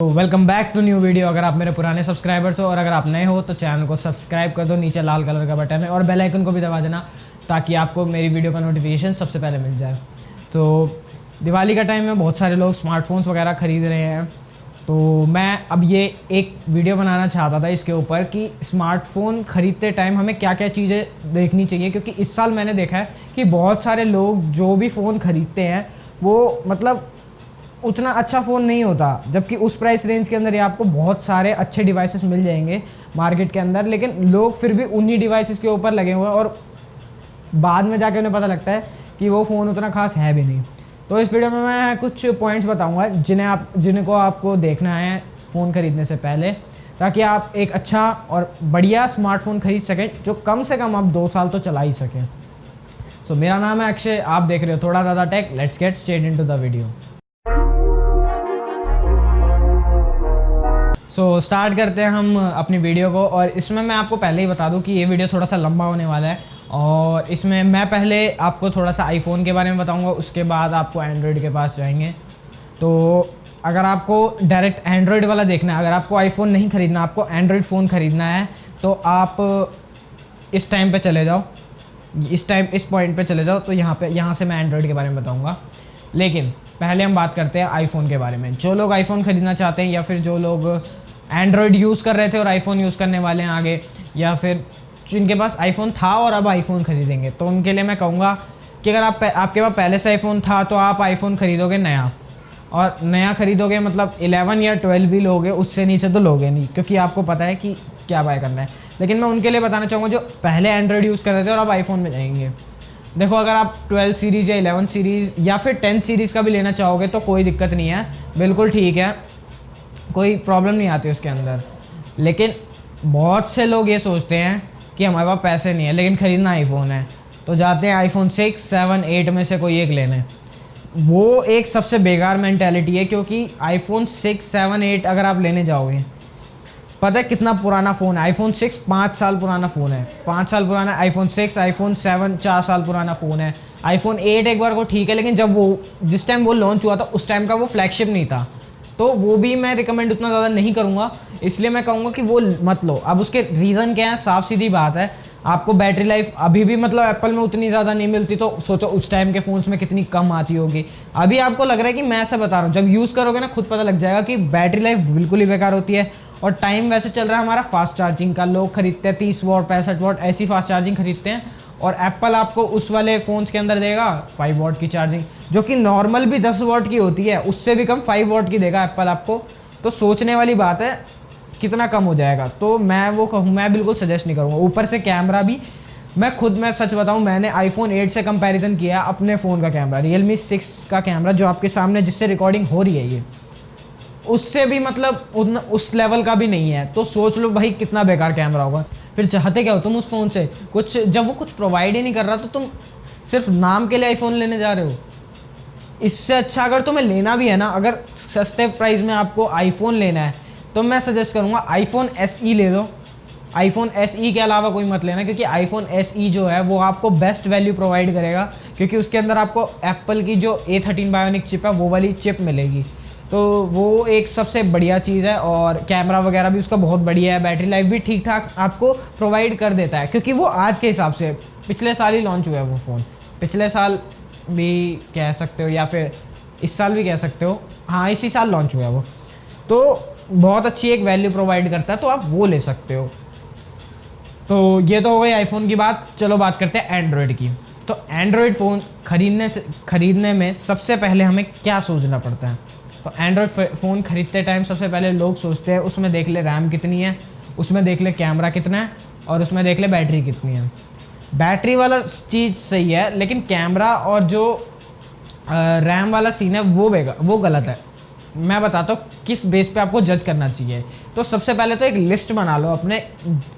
तो welcome back to new video. अगर आप मेरे पुराने सब्सक्राइबर्स हो और अगर आप नए हो तो चैनल को सब्सक्राइब कर दो, नीचे लाल कलर का बटन है और बेल आइकन को भी दबा देना ताकि आपको मेरी वीडियो का नोटिफिकेशन सबसे पहले मिल जाए। तो दिवाली का टाइम में बहुत सारे लोग स्मार्टफोन्स वगैरह ख़रीद रहे हैं, तो मैं अब ये एक वीडियो बनाना चाहता था इसके ऊपर कि स्मार्टफ़ोन ख़रीदते टाइम हमें क्या क्या चीज़ें देखनी चाहिए, क्योंकि इस साल मैंने देखा है कि बहुत सारे लोग जो भी फ़ोन ख़रीदते हैं वो मतलब उतना अच्छा फ़ोन नहीं होता, जबकि उस प्राइस रेंज के अंदर ये आपको बहुत सारे अच्छे डिवाइसेस मिल जाएंगे मार्केट के अंदर, लेकिन लोग फिर भी उन्हीं डिवाइसेस के ऊपर लगे हुए हैं और बाद में जाके उन्हें पता लगता है कि वो फ़ोन उतना खास है भी नहीं। तो इस वीडियो में मैं कुछ पॉइंट्स बताऊंगा जिनको आपको देखना है फ़ोन ख़रीदने से पहले, ताकि आप एक अच्छा और बढ़िया स्मार्टफोन ख़रीद सकें जो कम से कम आप 2 साल तो चला ही सकें। सो मेरा नाम है अक्षय, आप देख रहे हो थोड़ा ज़्यादा tech. Let's get straight into the video. So start करते हैं हम अपनी वीडियो को, और इसमें मैं आपको पहले ही बता दूं कि ये वीडियो थोड़ा सा लंबा होने वाला है और इसमें मैं पहले आपको थोड़ा सा आईफोन के बारे में बताऊंगा, उसके बाद आपको एंड्रॉयड के पास जाएंगे। तो अगर आपको डायरेक्ट एंड्रॉयड वाला देखना है, अगर आपको आईफोन नहीं ख़रीदना, आपको एंड्रॉयड फ़ोन ख़रीदना है, तो आप इस टाइम पे चले जाओ, इस पॉइंट पे चले जाओ। तो यहाँ से मैं एंड्रॉयड के बारे में बताऊँगा, लेकिन पहले हम बात करते हैं आईफोन के बारे में। जो लोग आईफोन ख़रीदना चाहते हैं या फिर जो लोग एंड्रॉयड यूज़ कर रहे थे और आईफोन यूज़ करने वाले हैं आगे, या फिर जिनके पास आईफोन था और अब आईफोन ख़रीदेंगे, तो उनके लिए मैं कहूँगा कि अगर आपके पास पहले से आईफोन था तो आप आईफोन ख़रीदोगे नया, और नया ख़रीदोगे मतलब 11 या 12 भी लोगे, उससे नीचे तो लोगे नहीं, क्योंकि आपको पता है कि क्या बाय करना है। लेकिन मैं उनके लिए बताना चाहूँगा जो पहले एंड्रॉयड यूज़ कर रहे थे और अब आईफोन में जाएंगे। देखो, अगर आप 12 सीरीज़ या 11 सीरीज़ या फिर 10 सीरीज़ का भी लेना चाहोगे तो कोई दिक्कत नहीं है, बिल्कुल ठीक है, कोई प्रॉब्लम नहीं आती उसके अंदर। लेकिन बहुत से लोग ये सोचते हैं कि हमारे पास पैसे नहीं है लेकिन ख़रीदना आईफोन है, तो जाते हैं आईफोन 6, 7, 8 में से कोई एक लेने। वो एक सबसे बेकार मेंटालिटी है, क्योंकि आईफोन 6, 7, 8 अगर आप लेने जाओगे, पता है कितना पुराना फ़ोन है। आईफोन 6 5 साल पुराना फ़ोन है, 5 साल पुराना आईफोन 6, आईफोन 7 4 साल पुराना फ़ोन है। आईफोन 8 एक बार को ठीक है, लेकिन जिस टाइम वो लॉन्च हुआ था उस टाइम का वो फ्लैगशिप नहीं था, तो वो भी मैं रिकमेंड उतना ज़्यादा नहीं करूँगा। इसलिए मैं कहूँगा कि वो मत लो। अब उसके रीज़न क्या है, साफ़ सीधी बात है, आपको बैटरी लाइफ अभी भी मतलब एप्पल में उतनी ज़्यादा नहीं मिलती, तो सोचो उस टाइम के फ़ोन्स में कितनी कम आती होगी। अभी आपको लग रहा है कि मैं ऐसा बता रहा हूँ, जब यूज़ करोगे ना खुद पता लग जाएगा कि बैटरी लाइफ बिल्कुल ही बेकार होती है। और टाइम वैसे चल रहा है हमारा फास्ट चार्जिंग का, लोग खरीदते हैं 30 वॉट 65 वॉट ऐसी फास्ट चार्जिंग खरीदते हैं, और एप्पल आपको उस वाले फ़ोन्स के अंदर देगा 5 वॉट की चार्जिंग, जो कि नॉर्मल भी 10 वॉट की होती है, उससे भी कम 5 वॉट की देगा एप्पल आपको। तो सोचने वाली बात है कितना कम हो जाएगा। तो मैं बिल्कुल सजेस्ट नहीं करूँगा। ऊपर से कैमरा भी, मैं सच बताऊँ, मैंने आईफोन 8 से कंपैरिजन किया अपने फ़ोन का कैमरा, Realme 6 का कैमरा जो आपके सामने जिससे रिकॉर्डिंग हो रही है, ये उससे भी मतलब उस लेवल का भी नहीं है। तो सोच लो भाई कितना बेकार कैमरा होगा। फिर चाहते क्या हो तुम उस फ़ोन से कुछ, जब वो कुछ प्रोवाइड ही नहीं कर रहा तो तुम सिर्फ नाम के लिए आईफोन लेने जा रहे हो। इससे अच्छा अगर तुम्हें लेना भी है ना, अगर सस्ते प्राइस में आपको आईफोन लेना है, तो मैं सजेस्ट करूँगा आईफोन SE ले लो। आईफोन SE के अलावा कोई मत लेना, क्योंकि आईफोन SE जो है वो आपको बेस्ट वैल्यू प्रोवाइड करेगा, क्योंकि उसके अंदर आपको एप्पल की जो A13 बायोनिक चिप है वो वाली चिप मिलेगी। तो वो एक सबसे बढ़िया चीज़ है, और कैमरा वगैरह भी उसका बहुत बढ़िया है, बैटरी लाइफ भी ठीक ठाक आपको प्रोवाइड कर देता है, क्योंकि वो आज के हिसाब से पिछले साल ही लॉन्च हुआ है वो फ़ोन। पिछले साल भी कह सकते हो या फिर इस साल भी कह सकते हो, हाँ इसी साल लॉन्च हुआ है वो। तो बहुत अच्छी एक वैल्यू प्रोवाइड करता है, तो आप वो ले सकते हो। तो ये तो हो गई आईफोन की बात। चलो बात करते हैं एंड्रॉयड की। तो एंड्रॉयड फ़ोन ख़रीदने में सबसे पहले हमें क्या सोचना पड़ता है? तो एंड्रॉयड फ़ोन ख़रीदते टाइम सबसे पहले लोग सोचते हैं उसमें देख ले रैम कितनी है, उसमें देख ले कैमरा कितना है, और उसमें देख ले बैटरी कितनी है। बैटरी वाला चीज़ सही है, लेकिन कैमरा और जो रैम वाला सीन है वो गलत है। मैं बताता हूँ किस बेस पे आपको जज करना चाहिए। तो सबसे पहले तो एक लिस्ट बना लो अपने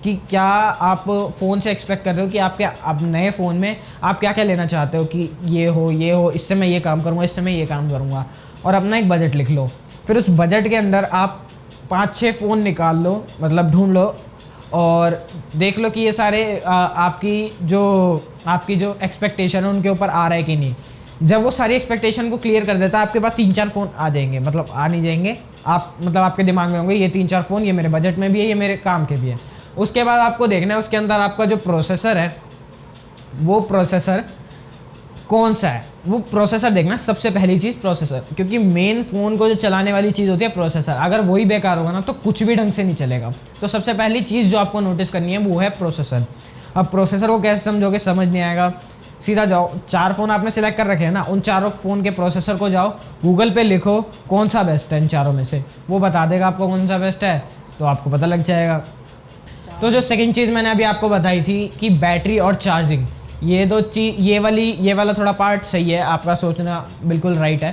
कि क्या आप फ़ोन से एक्सपेक्ट कर रहे हो कि आप नए फ़ोन में आप क्या क्या लेना चाहते हो, कि ये हो, इससे मैं ये काम करूँगा, इससे मैं ये काम करूँगा, और अपना एक बजट लिख लो। फिर उस बजट के अंदर आप 5-6 फ़ोन निकाल लो, मतलब ढूंढ लो, और देख लो कि ये सारे आपकी जो एक्सपेक्टेशन है उनके ऊपर आ रहा है कि नहीं। जब वो सारी एक्सपेक्टेशन को क्लियर कर देता है, आपके पास 3-4 फ़ोन आ जाएंगे, मतलब आ नहीं जाएंगे, आप मतलब आपके दिमाग में होंगे ये 3-4 फ़ोन, ये मेरे बजट में भी है, ये मेरे काम के भी है। उसके बाद आपको देखना है उसके अंदर आपका जो प्रोसेसर है, वो प्रोसेसर कौन सा है, वो प्रोसेसर देखना सबसे पहली चीज़ प्रोसेसर, क्योंकि मेन फ़ोन को जो चलाने वाली चीज़ होती है प्रोसेसर, अगर वही बेकार होगा ना तो कुछ भी ढंग से नहीं चलेगा। तो सबसे पहली चीज़ जो आपको नोटिस करनी है वो है प्रोसेसर। अब प्रोसेसर को कैसे समझोगे, समझ नहीं आएगा। सीधा जाओ, 4 फ़ोन आपने सिलेक्ट कर रखे हैं ना, उन चारों फ़ोन के प्रोसेसर को जाओ, गूगल पे लिखो कौन सा बेस्ट है इन चारों में से, वो बता देगा आपको कौन सा बेस्ट है, तो आपको पता लग जाएगा। तो जो सेकंड चीज़ मैंने अभी आपको बताई थी कि बैटरी और चार्जिंग, ये दो चीज़, ये वाला थोड़ा पार्ट सही है, आपका सोचना बिल्कुल राइट है।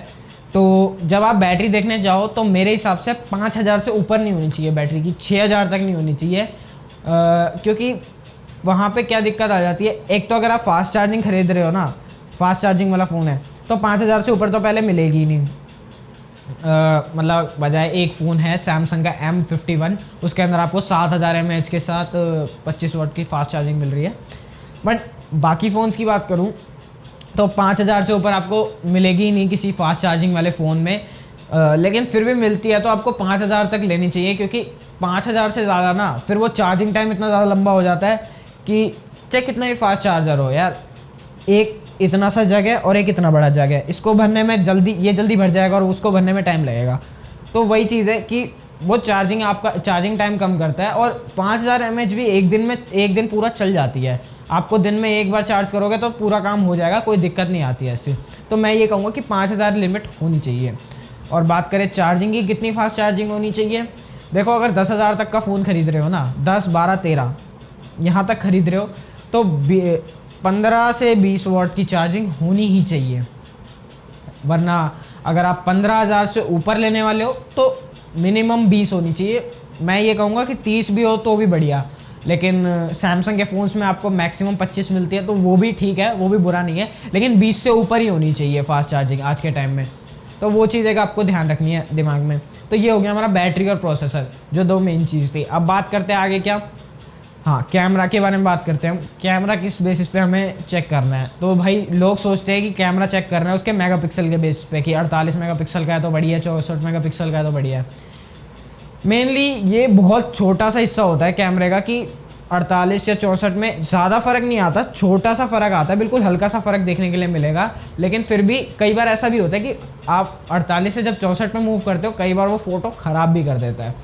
तो जब आप बैटरी देखने जाओ तो मेरे हिसाब से 5000 से ऊपर नहीं होनी चाहिए बैटरी की, 6000 तक नहीं होनी चाहिए, क्योंकि वहाँ पे क्या दिक्कत आ जाती है, एक तो अगर आप फास्ट चार्जिंग खरीद रहे हो ना, फास्ट चार्जिंग वाला फ़ोन है, तो 5000 से ऊपर तो पहले मिलेगी ही नहीं। मतलब बजाय एक फ़ोन है सैमसंग का M51, उसके अंदर आपको 7000 mAh के साथ 25 वाट की फास्ट चार्जिंग मिल रही है। बट बाकी फ़ोन्स की बात करूँ तो 5000 से ऊपर आपको मिलेगी ही नहीं किसी फास्ट चार्जिंग वाले फ़ोन में, लेकिन फिर भी मिलती है तो आपको 5000 तक लेनी चाहिए, क्योंकि 5000 से ज़्यादा ना फिर वो चार्जिंग टाइम इतना ज़्यादा लंबा हो जाता है कि चाहे कितना ही फास्ट चार्जर हो यार, एक इतना सा जग है और एक इतना बड़ा जग है, इसको भरने में जल्दी भर जाएगा और उसको भरने में टाइम लगेगा। तो वही चीज़ है कि वो चार्जिंग आपका चार्जिंग टाइम कम करता है, और 5000 mAh भी एक दिन पूरा चल जाती है। आपको दिन में एक बार चार्ज करोगे तो पूरा काम हो जाएगा, कोई दिक्कत नहीं आती है ऐसी। तो मैं ये कहूँगा कि 5000 लिमिट होनी चाहिए। और बात करें चार्जिंग की, कितनी फास्ट चार्जिंग होनी चाहिए, देखो अगर 10,000 तक का फ़ोन खरीद रहे हो ना, 10, 12, 13 यहाँ तक खरीद रहे हो, तो 15 से 20 वाट की चार्जिंग होनी ही चाहिए। वरना अगर आप 15,000 से ऊपर लेने वाले हो तो मिनिमम 20 होनी चाहिए। मैं ये कहूँगा कि 30 भी हो तो भी बढ़िया, लेकिन सैमसंग के फ़ोन्स में आपको मैक्सिमम 25 मिलती है, तो वो भी ठीक है, वो भी बुरा नहीं है, लेकिन 20 से ऊपर ही होनी चाहिए फास्ट चार्जिंग आज के टाइम में। तो वो चीज़ एक आपको ध्यान रखनी है दिमाग में। तो ये हो गया हमारा बैटरी और प्रोसेसर, जो दो मेन चीज़ थी। अब बात करते हैं आगे क्या, हाँ कैमरा के बारे में बात करते हैं। कैमरा किस बेसिस पे हमें चेक करना है, तो भाई लोग सोचते हैं कि कैमरा चेक करना है उसके मेगापिक्सल के बेसिस पे, कि 48 मेगापिक्सल का है तो बढ़िया है, 64 मेगापिक्सल का है तो बढ़िया है। मेनली ये बहुत छोटा सा हिस्सा होता है कैमरे का, कि 48 या 64 में ज़्यादा फ़र्क नहीं आता, छोटा सा फ़र्क आता है, बिल्कुल हल्का सा फ़र्क देखने के लिए मिलेगा। लेकिन फिर भी कई बार ऐसा भी होता है कि आप 48 से जब 64 में मूव करते हो, कई बार वो फ़ोटो ख़राब भी कर देता है।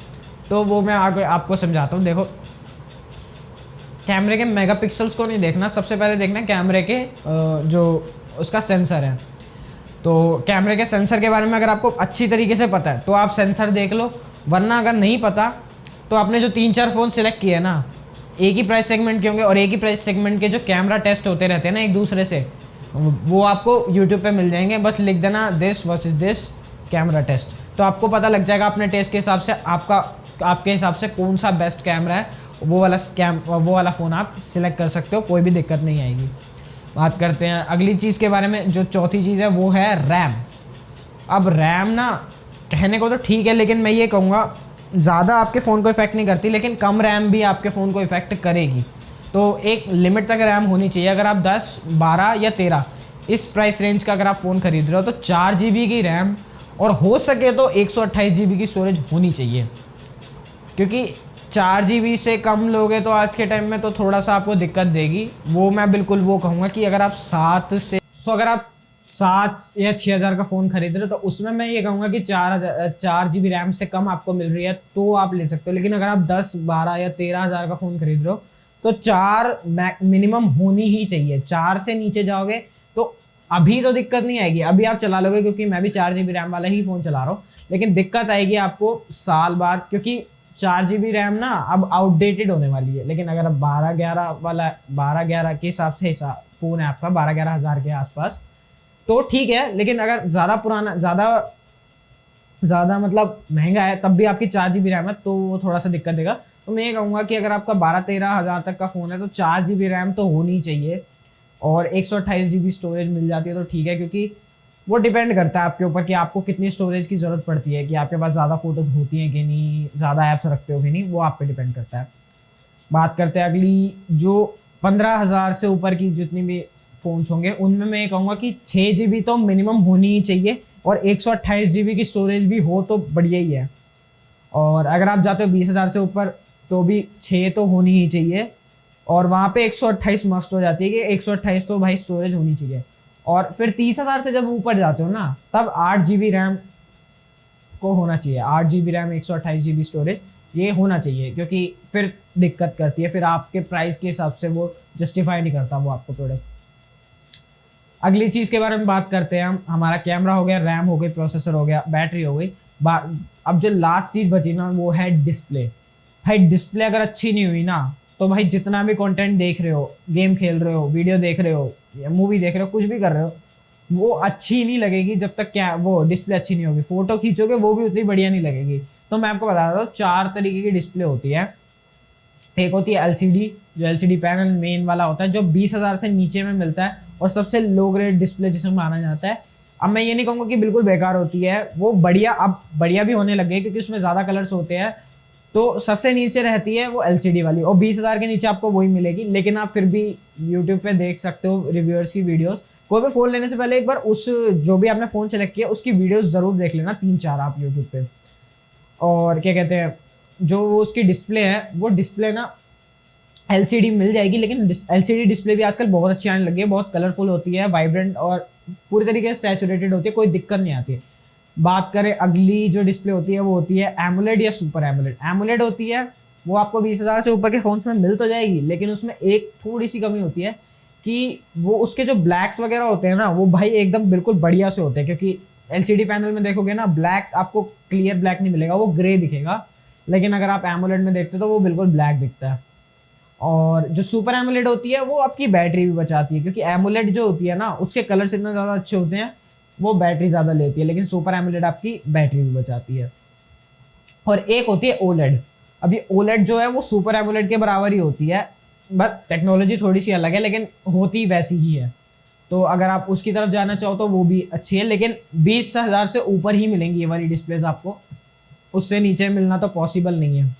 तो वो मैं आगे आपको समझाता हूँ। देखो, कैमरे के मेगापिक्सल्स को नहीं देखना, सबसे पहले देखना कैमरे के जो उसका सेंसर है। तो कैमरे के सेंसर के बारे में अगर आपको अच्छी तरीके से पता है तो आप सेंसर देख लो, वरना अगर नहीं पता तो आपने जो 3-4 फ़ोन सिलेक्ट किए ना, एक ही प्राइस सेगमेंट के होंगे और एक ही प्राइस सेगमेंट के जो कैमरा टेस्ट होते रहते हैं ना एक दूसरे से, वो आपको यूट्यूब पे मिल जाएंगे। बस लिख देना this versus this camera test, तो आपको पता लग जाएगा अपने टेस्ट के हिसाब से आपके हिसाब से कौन सा बेस्ट कैमरा है, वो वाला फ़ोन आप सिलेक्ट कर सकते हो, कोई भी दिक्कत नहीं आएगी। बात करते हैं अगली चीज़ के बारे में, जो चौथी चीज़ है वो है रैम। अब रैम ना कहने को तो ठीक है, लेकिन मैं ये कहूँगा ज़्यादा आपके फ़ोन को इफेक्ट नहीं करती, लेकिन कम रैम भी आपके फ़ोन को इफेक्ट करेगी। तो एक लिमिट तक रैम होनी चाहिए। अगर आप 10, 12 या 13 इस प्राइस रेंज का अगर आप फ़ोन खरीद रहे हो तो 4 GB की रैम और हो सके तो 128 GB की स्टोरेज होनी चाहिए, क्योंकि 4 GB से कम लोगे तो आज के टाइम में तो थोड़ा सा आपको दिक्कत देगी। वो मैं बिल्कुल वो कहूँगा कि अगर आप 7 या 6,000 का फ़ोन खरीद रहे हो तो उसमें मैं ये कहूँगा कि 4 GB रैम से कम आपको मिल रही है तो आप ले सकते हो। लेकिन अगर आप 10, 12 या 13,000 का फ़ोन खरीद रहे हो तो 4 मिनिमम होनी ही चाहिए। 4 से नीचे जाओगे तो अभी तो दिक्कत नहीं आएगी, अभी आप चला लोगे, क्योंकि मैं भी 4 GB रैम वाला ही फ़ोन चला रहा हूँ। लेकिन दिक्कत आएगी आपको साल बाद, क्योंकि 4 GB रैम ना अब आउटडेटेड होने वाली है। लेकिन अगर 12-11 के हिसाब से फ़ोन है आपका 12-11 हज़ार के आसपास तो ठीक है। लेकिन अगर ज़्यादा पुराना, ज़्यादा मतलब महंगा है तब भी आपकी 4 GB रैम है तो वो थोड़ा सा दिक्कत देगा। तो मैं ये कहूँगा कि अगर आपका 12-13 हज़ार तक का फ़ोन है तो 4 GB रैम तो होनी चाहिए और 128 GB स्टोरेज मिल जाती है तो ठीक है, क्योंकि वो डिपेंड करता है आपके ऊपर कि आपको कितनी स्टोरेज की ज़रूरत पड़ती है, कि आपके पास ज़्यादा फोटोज होती हैं कि नहीं, ज़्यादा ऐप्स रखते हो कि नहीं, वो आप पे डिपेंड करता है। बात करते हैं अगली, जो 15,000 से ऊपर की जितनी भी फ़ोन्स होंगे उनमें मैं ये कहूँगा कि 6 GB तो मिनिमम होनी ही चाहिए। और 128 GB की स्टोरेज भी हो तो बढ़िया ही है। और अगर आप जाते हो 20,000 से ऊपर तो भी 6 तो होनी ही चाहिए, और वहाँ पे 128 मस्ट हो जाती है कि 128 तो भाई स्टोरेज होनी चाहिए। और फिर 30,000 से जब ऊपर जाते हो ना, तब 8 GB रैम को होना चाहिए। 8 GB रैम, 128 GB स्टोरेज, ये होना चाहिए, क्योंकि फिर दिक्कत करती है, फिर आपके प्राइस के हिसाब से वो जस्टिफाई नहीं करता वो आपको प्रोडक्ट। अगली चीज़ के बारे में बात करते हैं हम। हमारा कैमरा हो गया, रैम हो गई, प्रोसेसर हो गया, बैटरी हो गई। अब जो लास्ट चीज़ बची ना, वो है डिस्प्ले। भाई डिस्प्ले अगर अच्छी नहीं हुई ना, तो भाई जितना भी कंटेंट देख रहे हो, गेम खेल रहे हो, वीडियो देख रहे हो या मूवी देख रहे हो, कुछ भी कर रहे हो, वो अच्छी नहीं लगेगी जब तक क्या वो डिस्प्ले अच्छी नहीं होगी। फोटो खींचोगे वो भी उतनी बढ़िया नहीं लगेगी। तो मैं आपको बता रहा हूँ, 4 तरीके की डिस्प्ले होती है। एक होती है एलसीडी, जो एलसीडी पैनल मेन वाला होता है, जो 20,000 से नीचे में मिलता है, और सबसे लो ग्रेड डिस्प्ले जिसे माना जाता है। अब मैं ये नहीं कहूँगा कि बिल्कुल बेकार होती है, वो बढ़िया, अब बढ़िया भी होने लग गई क्योंकि उसमें ज़्यादा कलर्स होते हैं। तो सबसे नीचे रहती है वो एलसीडी वाली, और 20,000 के नीचे आपको वही मिलेगी। लेकिन आप फिर भी यूट्यूब पे देख सकते हो रिव्यूअर्स की वीडियोस। कोई भी फ़ोन लेने से पहले एक बार उस जो भी आपने फ़ोन सेलेक्ट किया उसकी वीडियोस ज़रूर देख लेना, 3-4 आप यूट्यूब पे। और क्या कहते हैं, जो उसकी डिस्प्ले है, वो डिस्प्ले ना एलसीडी मिल जाएगी, लेकिन एलसीडी डिस्प्ले भी आजकल बहुत अच्छी आने लगी है, बहुत कलरफुल होती है, वाइब्रेंट और पूरी तरीके से सैचुरेटेड होती है, कोई दिक्कत नहीं आती है। बात करें अगली जो डिस्प्ले होती है, वो होती है एमोलेड या सुपर एमोलेड। एमोलेड होती है वो आपको 20,000 से ऊपर के फोन्स में मिल तो जाएगी, लेकिन उसमें एक थोड़ी सी कमी होती है कि वो उसके जो ब्लैक्स वगैरह होते हैं ना, वो भाई एकदम बिल्कुल बढ़िया से होते हैं। क्योंकि एलसीडी पैनल में देखोगे ना, ब्लैक आपको क्लियर ब्लैक नहीं मिलेगा, वो ग्रे दिखेगा। लेकिन अगर आप एमोलेड में देखते हो तो वो बिल्कुल ब्लैक दिखता है। और जो सुपर एमोलेड होती है वो आपकी बैटरी भी बचाती है, क्योंकि एमोलेड जो होती है ना, उसके कलर्स इतना ज़्यादा अच्छे होते हैं, वो बैटरी ज़्यादा लेती है, लेकिन सुपर एमोलेड आपकी बैटरी भी बचाती है। और एक होती है ओलेड। अब ये ओलेड जो है वो सुपर एमोलेड के बराबर ही होती है, बस टेक्नोलॉजी थोड़ी सी अलग है, लेकिन होती वैसी ही है। तो अगर आप उसकी तरफ जाना चाहो तो वो भी अच्छी है, लेकिन 20,000 से ऊपर ही मिलेंगी ये वाली डिस्प्लेज आपको, उससे नीचे मिलना तो पॉसिबल नहीं है।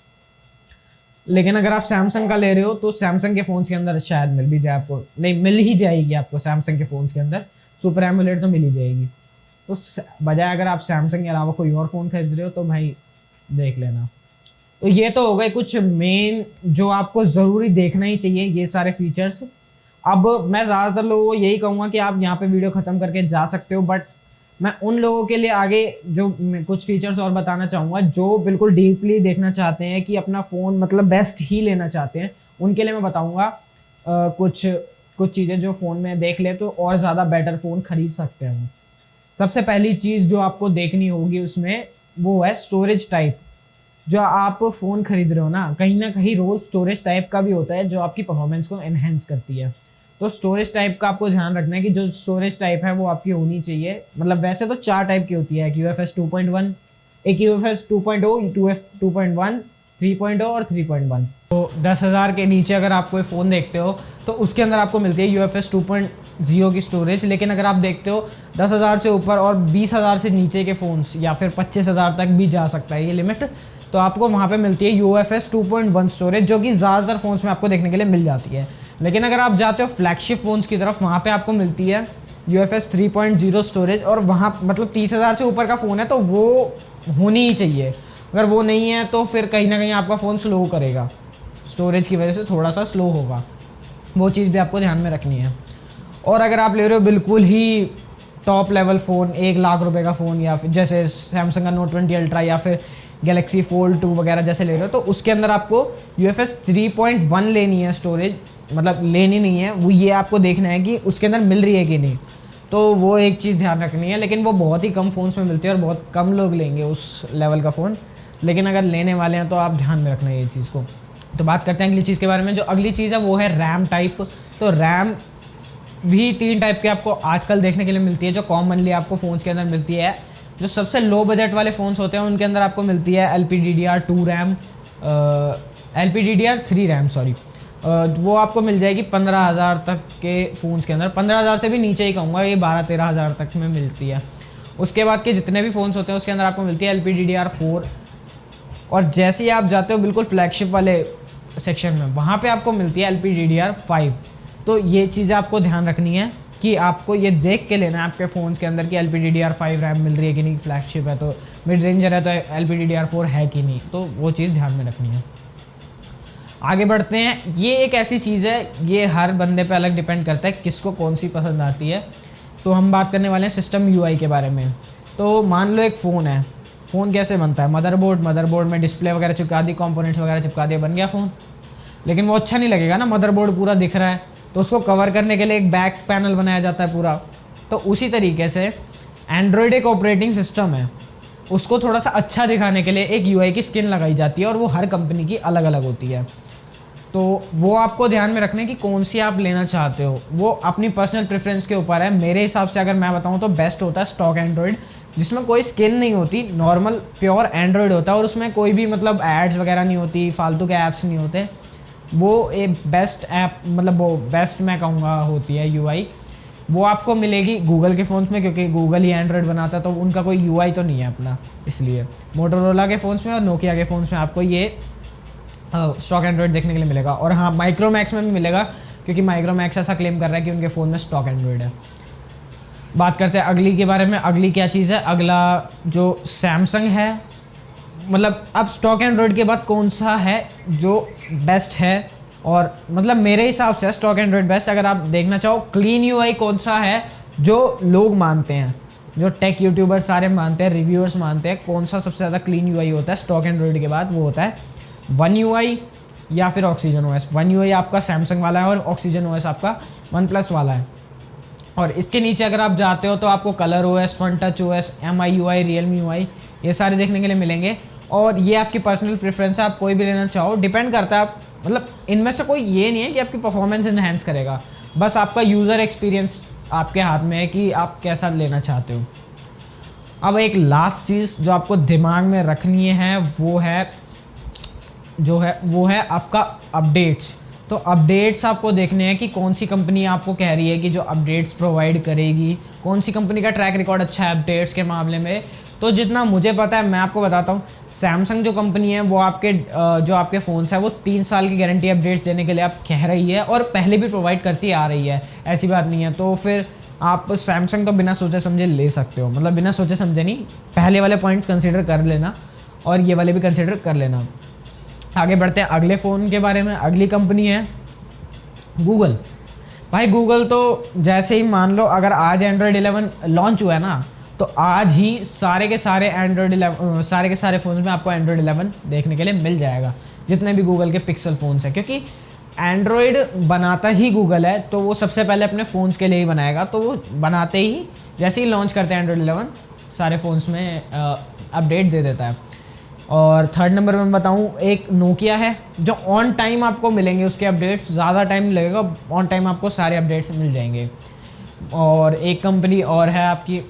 लेकिन अगर आप सैमसंग का ले रहे हो तो सैमसंग के फ़ोन्स के अंदर शायद मिल भी जाए आपको, नहीं मिल ही जाएगी आपको सैमसंग के फ़ोन्स के अंदर सुपर एमोलेड तो मिल ही जाएगी। तो बजाय अगर आप सैमसंग के अलावा कोई और फ़ोन खरीद रहे हो तो भाई देख लेना। तो ये तो हो गए कुछ मेन जो आपको ज़रूरी देखना ही चाहिए, ये सारे फीचर्स। अब मैं ज़्यादातर लोगों को यही कहूँगा कि आप यहाँ पे वीडियो ख़त्म करके जा सकते हो, बट मैं उन लोगों के लिए आगे जो कुछ फीचर्स और बताना चाहूँगा जो बिल्कुल डीपली देखना चाहते हैं कि अपना फ़ोन मतलब बेस्ट ही लेना चाहते हैं, उनके लिए मैं बताऊँगा कुछ चीज़ें जो फ़ोन में देख ले तो और ज़्यादा बेटर फ़ोन खरीद सकते हैं। सबसे पहली चीज़ जो आपको देखनी होगी उसमें वो है स्टोरेज टाइप। जो आप फ़ोन खरीद रहे हो ना कहीं रोल स्टोरेज टाइप का भी होता है जो आपकी परफॉर्मेंस को एनहेंस करती है। तो स्टोरेज टाइप का आपको ध्यान रखना है कि जो स्टोरेज टाइप है वो आपकी होनी चाहिए। मतलब वैसे तो 4 टाइप की होती है, एक UFS 2.1, एक UFS 2.0, 2.1, 3.0 और 3.1। तो 10,000 के नीचे अगर आप कोई फ़ोन देखते हो तो उसके अंदर आपको मिलती है UFS 2.0 की स्टोरेज। लेकिन अगर आप देखते हो 10,000 से ऊपर और 20,000 से नीचे के फ़ोन्स या फिर 25,000 तक भी जा सकता है ये लिमिट, तो आपको वहाँ पे मिलती है UFS 2.1 स्टोरेज, जो कि ज़्यादातर फ़ोन्स में आपको देखने के लिए मिल जाती है। लेकिन अगर आप जाते हो फ्लैगशिप फ़ोन्स की तरफ, वहाँ पे आपको मिलती है UFS 3.0 स्टोरेज। और वहाँ मतलब 30,000 से ऊपर का फ़ोन है तो वो होनी ही चाहिए। अगर वो नहीं है तो फिर कहीं ना कहीं आपका फ़ोन स्लो करेगा, स्टोरेज की वजह से थोड़ा सा स्लो होगा, वो चीज़ भी आपको ध्यान में रखनी है। और अगर आप ले रहे हो बिल्कुल ही टॉप लेवल फ़ोन, 1 लाख रुपए का फ़ोन, या फिर जैसे सैमसंग का Note 20 अल्ट्रा या फिर गैलेक्सी फोल्ड 2 वगैरह जैसे ले रहे हो, तो उसके अंदर आपको UFS 3.1 लेनी है स्टोरेज। मतलब लेनी नहीं है वो, ये आपको देखना है कि उसके अंदर मिल रही है कि नहीं, तो वो एक चीज़ ध्यान रखनी है। लेकिन वो बहुत ही कम फ़ोन्स में मिलती है और बहुत कम लोग लेंगे उस लेवल का फ़ोन, लेकिन अगर लेने वाले हैं तो आप ध्यान में रखना है ये चीज़ को। तो बात करते हैं अगली चीज़ के बारे में। जो अगली चीज़ है वो है रैम टाइप। तो रैम भी 3 टाइप के आपको आजकल देखने के लिए मिलती है, जो कॉमनली आपको फ़ोन्स के अंदर मिलती है। जो सबसे लो बजट वाले फ़ोन्स होते हैं उनके अंदर आपको मिलती है LPDDR2 RAM, LPDDR3 RAM sorry, वो आपको मिल जाएगी 15,000 तक के फ़ोन्स के अंदर। 15,000 से भी नीचे ही कहूँगा, ये 12-13,000 तक में मिलती है। उसके बाद के जितने भी फ़ोन्स होते हैं उसके अंदर आपको मिलती है LPDDR4। और जैसे ही आप जाते हो बिल्कुल फ्लैगशिप वाले सेक्शन में, वहाँ पे आपको मिलती है LPDDR5। तो ये चीज़ें आपको ध्यान रखनी है कि आपको ये देख के लेना है आपके फ़ोन्स के अंदर कि LPDDR5 रैम मिल रही है कि नहीं, फ्लैगशिप है तो, मिड रेंजर है तो LPDDR4 है कि नहीं, तो वो चीज़ ध्यान में रखनी है। आगे बढ़ते हैं। ये एक ऐसी चीज़ है, ये हर बंदे पे अलग डिपेंड करता है किसको कौन सी पसंद आती है। तो हम बात करने वाले हैं सिस्टम UI के बारे में। तो मान लो एक फ़ोन है, फ़ोन कैसे बनता है, मदरबोर्ड में डिस्प्ले वगैरह चिपका दी, कंपोनेंट्स वगैरह चिपका दिए, बन गया फ़ोन। लेकिन वो अच्छा नहीं लगेगा ना, मदरबोर्ड पूरा दिख रहा है, तो उसको कवर करने के लिए एक बैक पैनल बनाया जाता है पूरा। तो उसी तरीके से एंड्रॉयड एक ऑपरेटिंग सिस्टम है, उसको थोड़ा सा अच्छा दिखाने के लिए एक UI की स्किन लगाई जाती है और वो हर कंपनी की अलग अलग होती है। तो वो आपको ध्यान में रखना है कि कौन सी आप लेना चाहते हो, वो अपनी पर्सनल प्रेफरेंस के ऊपर है। मेरे हिसाब से अगर मैं बताऊं तो बेस्ट होता है स्टॉक एंड्रॉयड, जिसमें कोई स्किन नहीं होती, नॉर्मल प्योर एंड्रॉयड होता है और उसमें कोई भी मतलब एड्स वगैरह नहीं होती, फालतू के ऐप्स नहीं होते। वो एक बेस्ट ऐप, मतलब वो बेस्ट मैं कहूँगा होती है UI। वो आपको मिलेगी गूगल के फ़ोन्स में, क्योंकि गूगल ही एंड्रॉयड बनाता है तो उनका कोई UI तो नहीं है अपना, इसलिए मोटोरोला के फ़ोन्स में और नोकिया के फ़ोन्स में आपको ये स्टॉक एंड्रॉयड देखने के लिए मिलेगा। और हाँ, माइक्रोमैक्स में भी मिलेगा, क्योंकि माइक्रोमैक्स ऐसा क्लेम कर रहा है कि उनके फ़ोन में स्टॉक एंड्रॉयड है। बात करते हैं अगली के बारे में। अगली क्या चीज़ है, अगला जो सैमसंग है, मतलब अब स्टॉक एंड्रॉयड के बाद कौन सा है जो बेस्ट है, और मतलब मेरे हिसाब से स्टॉक एंड्रॉयड बेस्ट। अगर आप देखना चाहो क्लीन UI कौन सा है जो लोग मानते हैं, जो टेक यूट्यूबर सारे मानते हैं, रिव्यूअर्स मानते हैं, कौन सा सबसे ज़्यादा क्लीन UI होता है स्टॉक एंड्रॉयड के बाद, वो होता है One UI या फिर ऑक्सीजन OS। One UI आपका सैमसंग वाला है और ऑक्सीजन OS आपका OnePlus वाला है। और इसके नीचे अगर आप जाते हो तो आपको colour OS, one touch OS, MIUI, Realme UI, ये सारे देखने के लिए मिलेंगे। और ये आपकी पर्सनल प्रेफरेंस है, आप कोई भी लेना चाहो, डिपेंड करता है आप, मतलब इनमें से कोई ये नहीं है कि आपकी परफॉर्मेंस इन्हेंस करेगा, बस आपका यूज़र एक्सपीरियंस आपके हाथ में है कि आप कैसा लेना चाहते हो। अब एक लास्ट चीज़ जो आपको दिमाग में रखनी है वो है आपका अपडेट्स। तो अपडेट्स आपको देखने हैं कि कौन सी कंपनी आपको कह रही है कि जो अपडेट्स प्रोवाइड करेगी, कौन सी कंपनी का ट्रैक रिकॉर्ड अच्छा है अपडेट्स के मामले में। तो जितना मुझे पता है मैं आपको बताता हूँ, सैमसंग जो कंपनी है वो आपके जो आपके फ़ोन्स है वो 3 साल की गारंटी अपडेट्स देने के लिए आप कह रही है, और पहले भी प्रोवाइड करती आ रही है, ऐसी बात नहीं है। तो फिर आप सैमसंग तो बिना सोचे समझे ले सकते हो, मतलब बिना सोचे समझे नहीं, पहले वाले पॉइंट्स कंसिडर कर लेना और ये वाले भी कंसिडर कर लेना। आगे बढ़ते हैं अगले फ़ोन के बारे में। अगली कंपनी है गूगल। भाई गूगल तो जैसे ही मान लो अगर आज एंड्रॉयड 11 लॉन्च हुआ है ना, तो आज ही सारे के सारे सारे के सारे फ़ोन्स में आपको एंड्रॉयड 11 देखने के लिए मिल जाएगा, जितने भी गूगल के पिक्सल फ़ोन्स हैं। क्योंकि एंड्रॉयड बनाता ही गूगल है, तो वो सबसे पहले अपने फ़ोन्स के लिए ही बनाएगा। तो वो बनाते ही जैसे ही लॉन्च करते हैं एंड्रॉयड 11 सारे फ़ोन्स में अपडेट दे देता है। और थर्ड नंबर में मैं बताऊँ, एक नोकिया है जो ऑन टाइम आपको मिलेंगे उसके अपडेट्स, ज़्यादा टाइम नहीं लगेगा, ऑन टाइम आपको सारे अपडेट्स मिल जाएंगे। और एक कंपनी और है आपकी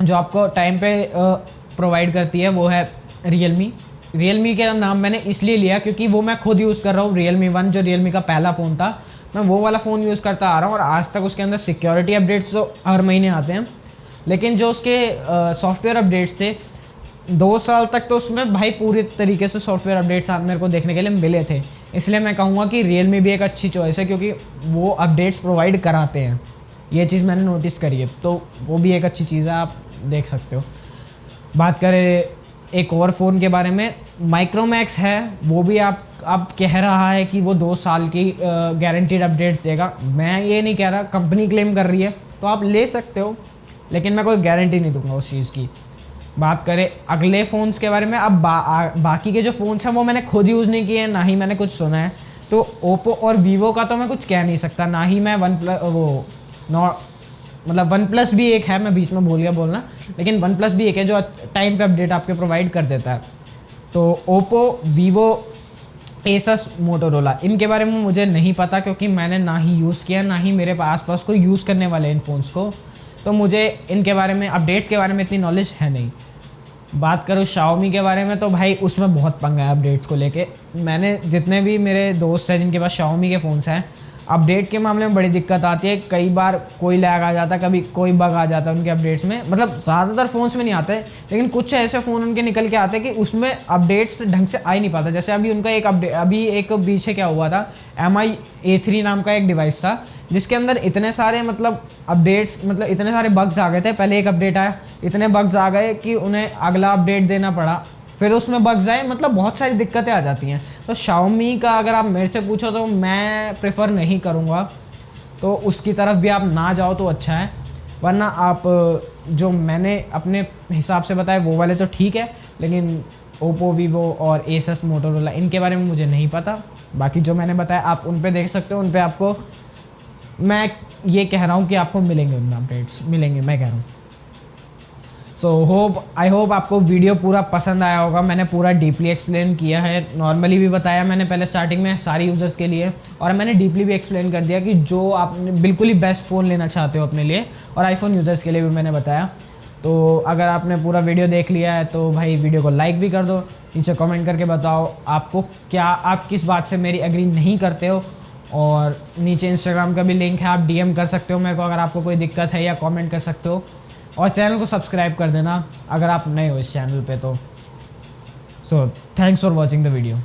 जो आपको टाइम पे प्रोवाइड करती है, वो है रियलमी का नाम मैंने इसलिए लिया क्योंकि वो मैं खुद यूज़ कर रहा हूँ। Realme 1 जो रियलमी का पहला फ़ोन था, मैं वो वाला फ़ोन यूज़ करता आ रहा हूँ, और आज तक उसके अंदर सिक्योरिटी अपडेट्स तो हर महीने आते हैं, लेकिन जो उसके सॉफ्टवेयर अपडेट्स थे 2 साल तक, तो उसमें भाई पूरी तरीके से सॉफ्टवेयर अपडेट्स आप मेरे को देखने के लिए मिले थे। इसलिए मैं कहूँगा कि Realme भी एक अच्छी चॉइस है, क्योंकि वो अपडेट्स प्रोवाइड कराते हैं, ये चीज़ मैंने नोटिस करी है, तो वो भी एक अच्छी चीज़ है, आप देख सकते हो। बात करें एक और फ़ोन के बारे में, माइक्रोमैक्स है, वो भी आप अब कह रहा है कि वो 2 साल की गारंटीड अपडेट्स देगा। मैं ये नहीं कह रहा, कंपनी क्लेम कर रही है, तो आप ले सकते हो, लेकिन मैं कोई गारंटी नहीं दूंगा उस चीज़ की। बात करें अगले फ़ोन्स के बारे में, अब बाकी के जो फ़ोन्स हैं वो मैंने खुद यूज़ नहीं किए हैं, ना ही मैंने कुछ सुना है। तो ओप्पो और वीवो का तो मैं कुछ कह नहीं सकता, ना ही मैं वन प्लस भी एक है, मैं बीच में भूल गया बोलना, लेकिन वन प्लस भी एक है जो टाइम पे अपडेट आपके प्रोवाइड कर देता है। तो ओप्पो, वीवो, एसस, मोटोरोला, इनके बारे में मुझे नहीं पता, क्योंकि मैंने ना ही यूज़ किया, ना ही मेरे आसपास कोई यूज़ करने वाले इन फ़ोन्स को, तो मुझे इनके बारे में, अपडेट्स के बारे में इतनी नॉलेज है नहीं। बात करूँ Xiaomi के बारे में, तो भाई उसमें बहुत पंगा है अपडेट्स को लेके। मैंने जितने भी मेरे दोस्त हैं जिनके पास Xiaomi के फ़ोन्स हैं, अपडेट के मामले में बड़ी दिक्कत आती है, कई बार कोई लैग आ जाता है, कभी कोई बग आ जाता है उनके अपडेट्स में। मतलब ज़्यादातर फ़ोन्स में नहीं आते, लेकिन कुछ ऐसे फ़ोन उनके निकल के आते हैं कि उसमें अपडेट्स ढंग से आ ही नहीं पाता। जैसे अभी उनका एक अपडेट, अभी एक पीछे क्या हुआ था, MI A3 नाम का एक डिवाइस था जिसके अंदर इतने सारे मतलब अपडेट्स, मतलब इतने सारे बग्स आ गए थे। पहले एक अपडेट आया, इतने बग्स आ गए कि उन्हें अगला अपडेट देना पड़ा, फिर उसमें बग्स आए, मतलब बहुत सारी दिक्कतें आ जाती हैं। तो Xiaomi का अगर आप मेरे से पूछो तो मैं प्रेफर नहीं करूँगा, तो उसकी तरफ भी आप ना जाओ तो अच्छा है। वरना आप जो मैंने अपने हिसाब से बताया वो वाले तो ठीक है, लेकिन Oppo, Vivo और Asus, Motorola इनके बारे में मुझे नहीं पता। बाकी जो मैंने बताया आप उन पे देख सकते हो, उन पे आपको मैं ये कह रहा हूँ कि आपको मिलेंगे उनमें अपडेट्स, मिलेंगे मैं कह रहा हूँ। सो आई होप आपको वीडियो पूरा पसंद आया होगा। मैंने पूरा डीपली एक्सप्लेन किया है, नॉर्मली भी बताया मैंने पहले स्टार्टिंग में सारी यूज़र्स के लिए, और मैंने डीपली भी एक्सप्लेन कर दिया कि जो आपने बिल्कुल ही बेस्ट फ़ोन लेना चाहते हो अपने लिए, और आईफोन यूज़र्स के लिए भी मैंने बताया। तो अगर आपने पूरा वीडियो देख लिया है तो भाई वीडियो को लाइक भी कर दो, नीचे कमेंट करके बताओ आपको क्या, आप किस बात से मेरी एग्री नहीं करते हो। और नीचे इंस्टाग्राम का भी लिंक है, आप DM कर सकते हो मेरे को अगर आपको कोई दिक्कत है, या कमेंट कर सकते हो। और चैनल को सब्सक्राइब कर देना अगर आप नए हो इस चैनल पे तो। So thanks for watching the video.